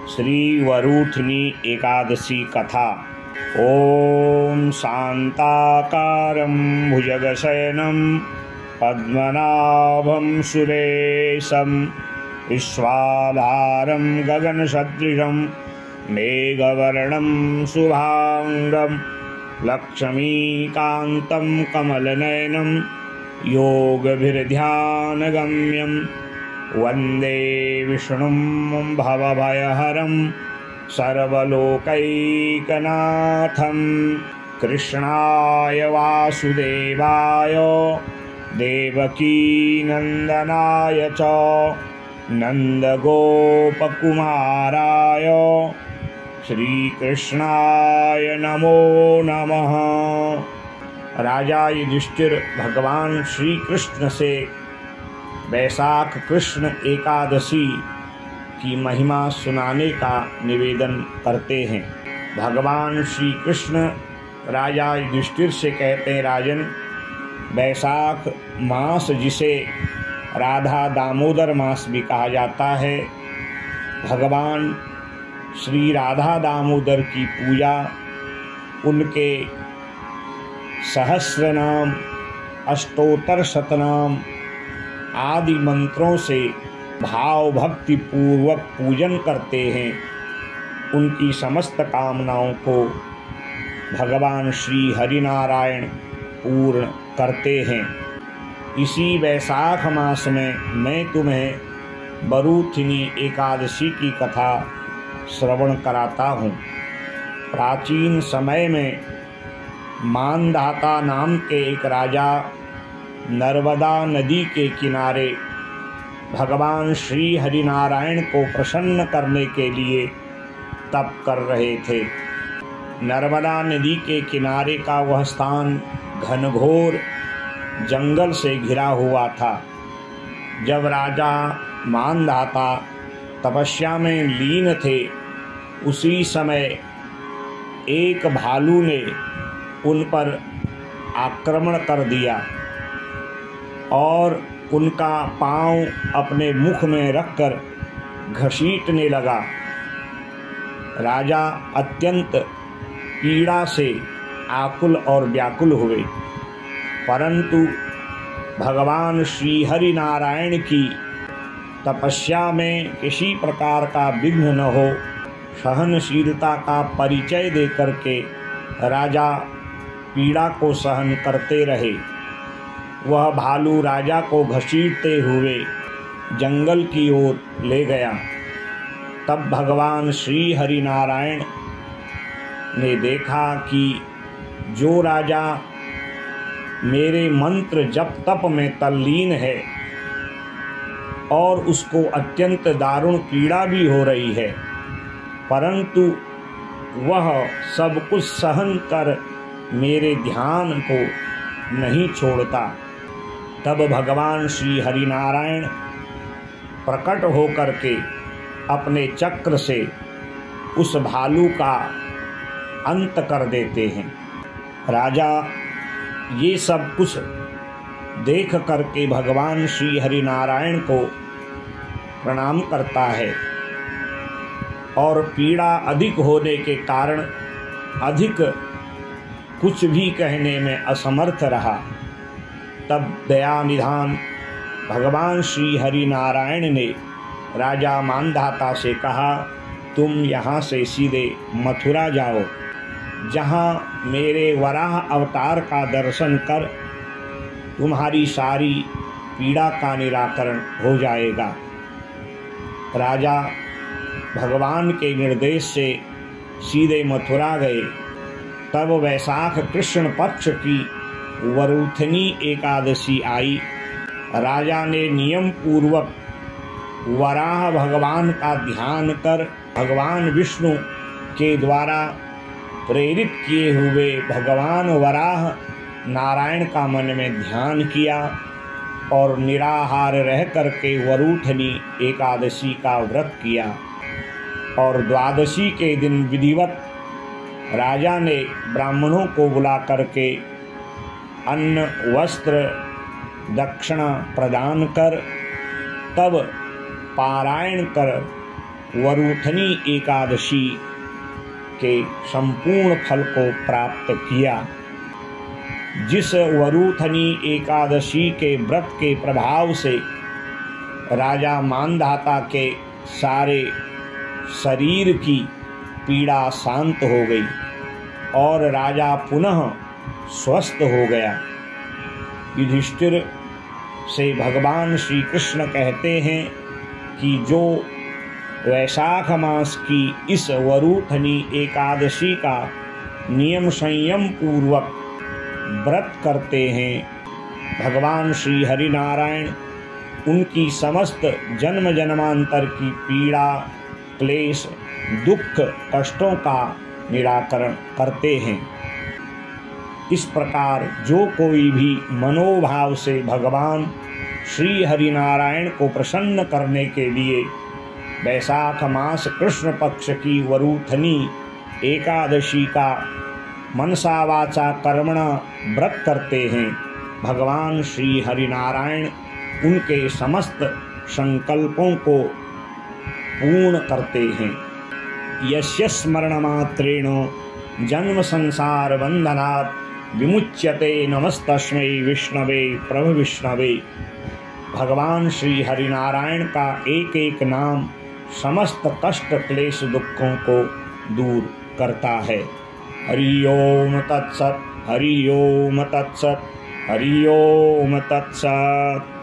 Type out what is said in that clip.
श्री वरूथिनी एकादशी कथा। ओम शांताकारं भुजगशयनं पद्मनाभं सुरेशं विश्वाधारं गगनसदृशं मेघवर्णं शुभांगं लक्ष्मीकान्तं कमलनयनं योगभिर्ध्यानगम्यं वन्दे विष्णुं भवभयहरं सर्वलोकैकनाथं। कृष्णाय वासुदेवाय देवकीनन्दनाय च नन्दगोपकुमाराय श्रीकृष्णाय नमो नमः। राजा युधिष्ठिर भगवान श्री कृष्ण से वैशाख कृष्ण एकादशी की महिमा सुनाने का निवेदन करते हैं। भगवान श्री कृष्ण राजा युधिष्ठिर से कहते हैं, राजन, वैशाख मास जिसे राधा दामोदर मास भी कहा जाता है, भगवान श्री राधा दामोदर की पूजा, उनके सहस्र नाम, अष्टोत्तर शतनाम आदि मंत्रों से भाव भक्ति पूर्वक पूजन करते हैं। उनकी समस्त कामनाओं को भगवान श्री हरिनारायण पूर्ण करते हैं। इसी वैशाख मास में मैं तुम्हें वरूथिनी एकादशी की कथा श्रवण कराता हूँ। प्राचीन समय में मानधाता नाम के एक राजा नर्मदा नदी के किनारे भगवान श्री हरिनारायण को प्रसन्न करने के लिए तप कर रहे थे। नर्मदा नदी के किनारे का वह स्थान घनघोर जंगल से घिरा हुआ था। जब राजा मानधाता तपस्या में लीन थे, उसी समय एक भालू ने उन पर आक्रमण कर दिया और उनका पांव अपने मुख में रखकर घसीटने लगा। राजा अत्यंत पीड़ा से आकुल और व्याकुल हुए, परंतु भगवान श्री हरि नारायण की तपस्या में किसी प्रकार का विघ्न न हो, सहनशीलता का परिचय देकर के राजा पीड़ा को सहन करते रहे। वह भालू राजा को घसीटते हुए जंगल की ओर ले गया। तब भगवान श्री हरि नारायण ने देखा कि जो राजा मेरे मंत्र जप तप में तल्लीन है और उसको अत्यंत दारुण पीड़ा भी हो रही है, परंतु वह सब कुछ सहन कर मेरे ध्यान को नहीं छोड़ता। तब भगवान श्री हरिनारायण प्रकट होकर के अपने चक्र से उस भालू का अंत कर देते हैं। राजा ये सब कुछ देख करके भगवान श्री हरिनारायण को प्रणाम करता है और पीड़ा अधिक होने के कारण अधिक कुछ भी कहने में असमर्थ रहा। तब दया निधान भगवान श्री हरि नारायण ने राजा मानधाता से कहा, तुम यहाँ से सीधे मथुरा जाओ, जहाँ मेरे वराह अवतार का दर्शन कर तुम्हारी सारी पीड़ा का निराकरण हो जाएगा। राजा भगवान के निर्देश से सीधे मथुरा गए। तब वैशाख कृष्ण पक्ष की वरूथिनी एकादशी आई। राजा ने नियम पूर्वक वराह भगवान का ध्यान कर भगवान विष्णु के द्वारा प्रेरित किए हुए भगवान वराह नारायण का मन में ध्यान किया और निराहार रह करके वरूथिनी एकादशी का व्रत किया। और द्वादशी के दिन विधिवत राजा ने ब्राह्मणों को बुला करके अन्न वस्त्र दक्षिणा प्रदान कर तब पारायण कर वरूथनी एकादशी के संपूर्ण फल को प्राप्त किया। जिस वरूथनी एकादशी के व्रत के प्रभाव से राजा मांधाता के सारे शरीर की पीड़ा शांत हो गई और राजा पुनः स्वस्थ हो गया। युधिष्ठिर से भगवान श्री कृष्ण कहते हैं कि जो वैशाख मास की इस वरूथनी एकादशी का नियम संयम पूर्वक व्रत करते हैं, भगवान श्री हरिनारायण उनकी समस्त जन्म जन्मांतर की पीड़ा, क्लेश, दुख, कष्टों का निराकरण करते हैं। इस प्रकार जो कोई भी मनोभाव से भगवान श्री हरिनारायण को प्रसन्न करने के लिए वैशाख मास कृष्ण पक्ष की वरूथनी एकादशी का मनसा वाचा कर्मणा व्रत करते हैं, भगवान श्री हरिनारायण उनके समस्त संकल्पों को पूर्ण करते हैं। यस्य स्मरणमात्रेण जन्म संसार बंधनात् विमुच्यते नमस्तस्मै विष्णवे प्रभु विष्णवे। भगवान श्री हरिनारायण का एक एक नाम समस्त कष्ट क्लेश दुखों को दूर करता है। हरि ओम तत्सत, हरि ओम तत्सत, हरि ओम तत्सत।